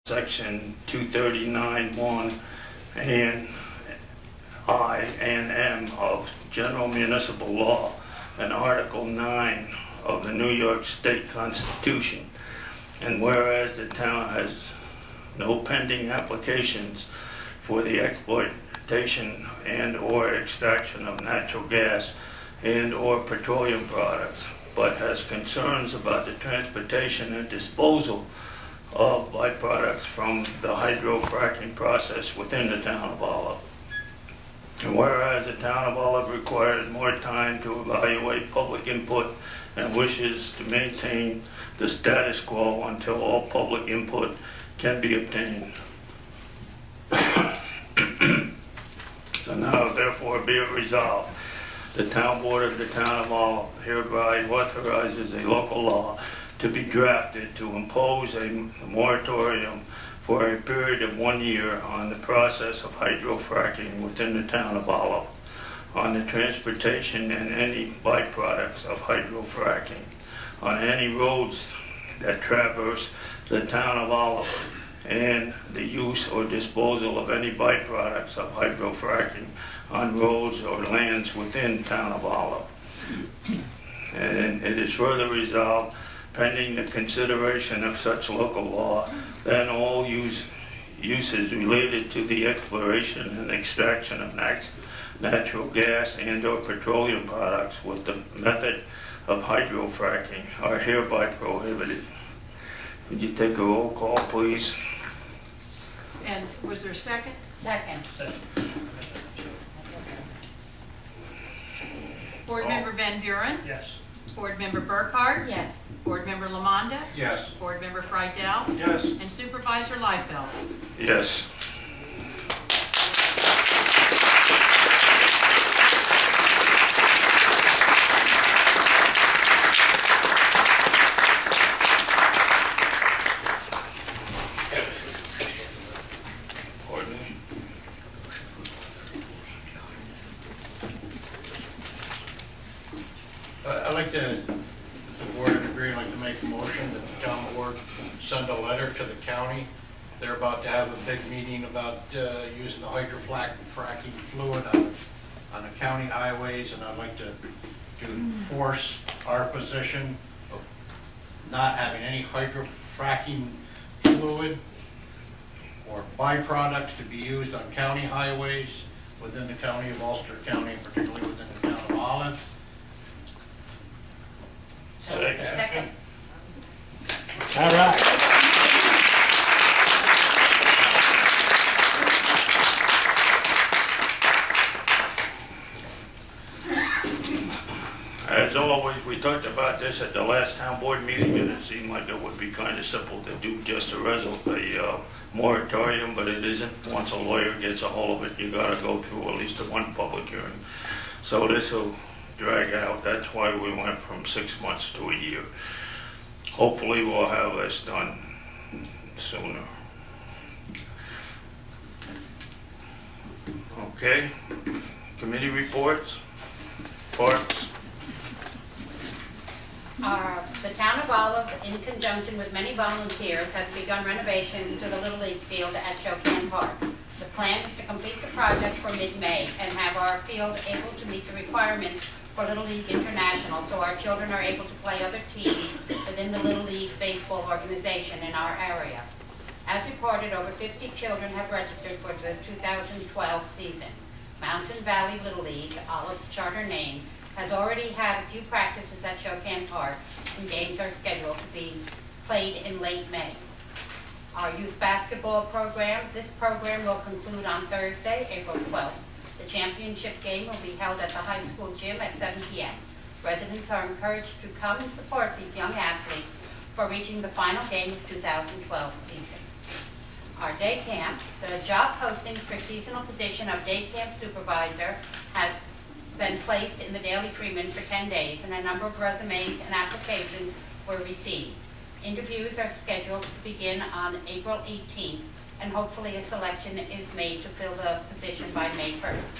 Section 239(1) and I and M of General Municipal Law and Article 9 of the New York State Constitution. And whereas the town has no pending applications for the exploitation and or extraction of natural gas and or petroleum products, but has concerns about the transportation and disposal of byproducts from the hydrofracking process within the town of Olive. And whereas the town of Olive requires more time to evaluate public input and wishes to maintain the status quo until all public input can be obtained. So now therefore be it resolved, the town board of the town of Olive hereby authorizes a local law to be drafted to impose a moratorium for a period of 1 year on the process of hydrofracking within the town of Olive, on the transportation and any byproducts of hydrofracking, on any roads that traverse the town of Olive, and the use or disposal of any byproducts of hydrofracking on roads or lands within town of Olive. And it is further resolved, pending the consideration of such local law, then all uses related to the exploration and extraction of natural gas and or petroleum products with the method of hydrofracking are hereby prohibited. Would you take a roll call, please? And was there a second? Second. Board Member Van Buren? Yes. Board Member Burkhardt? Yes. Board Member Lamonda? Yes. Board Member Friedel? Yes. And Supervisor Liefeld? Yes. I'd like to, if the board would agree, I'd like to make a motion that the town board send a letter to the county. They're about to have a big meeting about using the hydrofracking fluid on the county highways, and I'd like to force our position of not having any hydrofracking fluid or byproducts to be used on county highways within the county of Ulster County, particularly within the town of Olive. Second. All right. As always, we talked about this at the last town board meeting, and it seemed like it would be kind of simple to do just a moratorium, but it isn't. Once a lawyer gets a hold of it, you gotta go through at least one public hearing. So this will drag out. That's why we went from 6 months to a year. Hopefully we'll have this done sooner. Okay, committee reports, parks. The town of Olive, in conjunction with many volunteers, has begun renovations to the Little League field at Chocan Park. The plan is to complete the project for mid-May and have our field able to meet the requirements for Little League International, so our children are able to play other teams within the Little League baseball organization in our area. As reported, over 50 children have registered for the 2012 season. Mountain Valley Little League, Olive's charter name, has already had a few practices at Chocan Park, and games are scheduled to be played in late May. Our youth basketball program, this program will conclude on Thursday, April 12th. The championship game will be held at the high school gym at 7 p.m. Residents are encouraged to come and support these young athletes for reaching the final game of 2012 season. Our day camp, the job postings for seasonal position of day camp supervisor has been placed in the Daily Freeman for 10 days, and a number of resumes and applications were received. Interviews are scheduled to begin on April 18th, and hopefully a selection is made to fill the position by May 1st.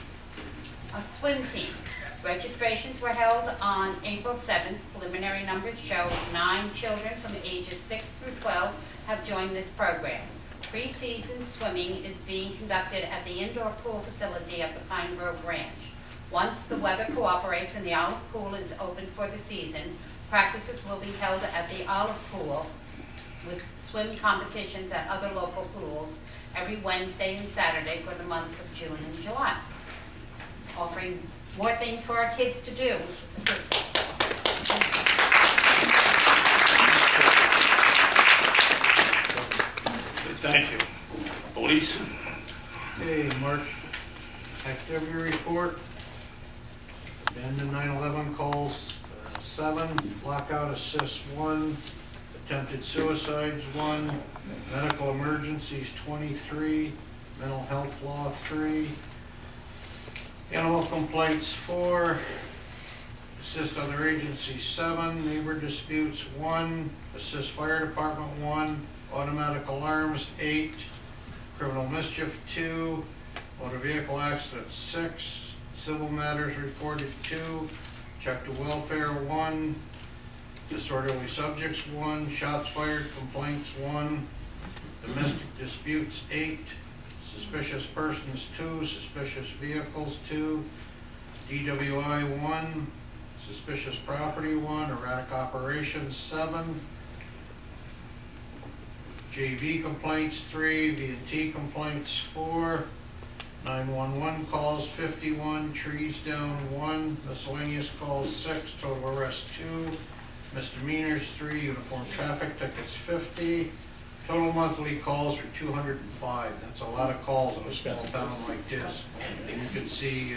A swim team. Registrations were held on April 7th. Preliminary numbers show 9 children from ages 6 through 12 have joined this program. Pre-season swimming is being conducted at the indoor pool facility at the Pine Grove Ranch. Once the weather cooperates and the Olive Pool is open for the season, practices will be held at the Olive Pool with swim competitions at other local pools every Wednesday and Saturday for the months of June and July. Offering more things for our kids to do, which is a good thing. Thank you. Police? Okay, March activity report. And the 911 calls, 7, lockout assists 1, attempted suicides 1, medical emergencies 23, mental health law 3, animal complaints 4, assist other agencies 7, neighbor disputes 1, assist fire department 1, automatic alarms 8, criminal mischief 2, motor vehicle accidents 6, civil matters reported 2, check to welfare 1, disorderly subjects 1, shots fired complaints 1, domestic disputes 8, suspicious persons 2, suspicious vehicles 2, DWI 1, suspicious property 1, erratic operations 7, JV complaints 3, V&T complaints 4, 911 calls 51, trees down 1, miscellaneous calls 6, total arrests 2, misdemeanors 3, uniform traffic tickets 50, total monthly calls are 205. That's a lot of calls in a small town like this. You can see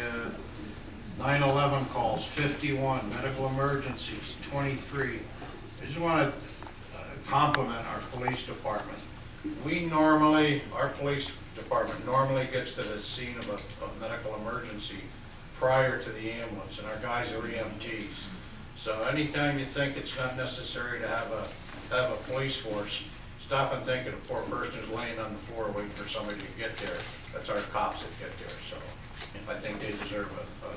911 calls 51, medical emergencies 23. I just want to compliment our police department. Our police department normally gets to the scene of a medical emergency prior to the ambulance, and our guys are EMTs. So anytime you think it's not necessary to have a police force, stop and think of the poor person who's laying on the floor waiting for somebody to get there. That's our cops that get there. So I think they deserve a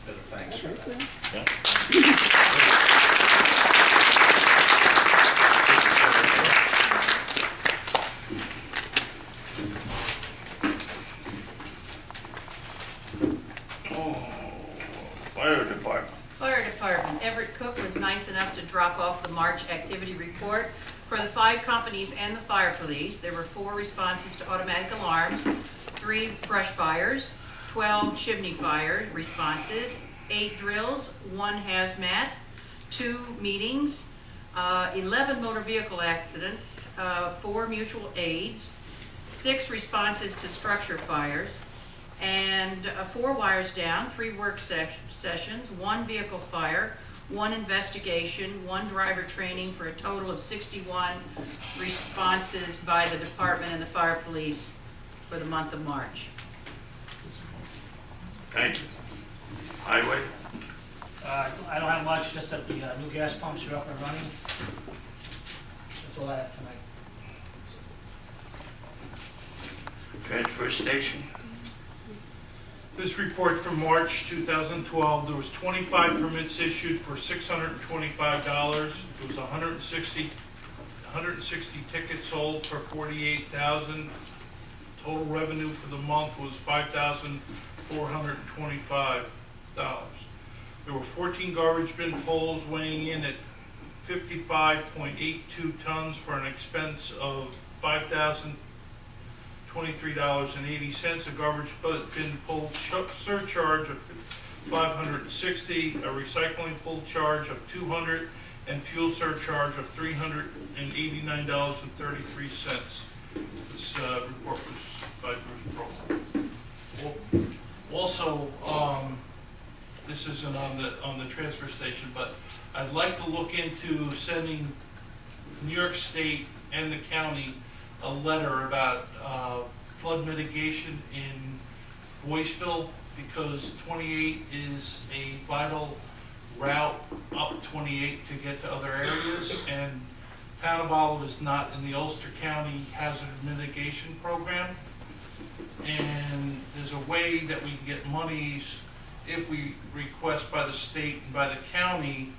bit of thanks for that. Fire department. Fire Department, Everett Cook was nice enough to drop off the March activity report for the 5 companies and the fire police. There were 4 responses to automatic alarms, 3 brush fires, 12 chimney fire responses, 8 drills, 1 hazmat, 2 meetings, 11 motor vehicle accidents, 4 mutual aids, 6 responses to structure fires, and 4 wires down, 3 work sessions, 1 vehicle fire, 1 investigation, 1 driver training, for a total of 61 responses by the department and the fire police for the month of March. Thank you. Highway? I don't have much, just that the new gas pumps are up and running. That's all I have tonight. Transfer station? This report from March 2012, there was 25 permits issued for $625. There was 160 tickets sold for $48,000. Total revenue for the month was $5,425. There were 14 garbage bin pulls weighing in at 55.82 tons for an expense of $5,023.80, a garbage bin pull surcharge of $560, a recycling pull charge of $200, and fuel surcharge of $389.33. This report was by Bruce Pro. Also, this isn't on the transfer station, but I'd like to look into sending New York State and the county a letter about flood mitigation in Boyceville, because 28 is a vital route up 28 to get to other areas, and Town of Olive is not in the Ulster County Hazard Mitigation Program, and there's a way that we can get monies if we request by the state and by the county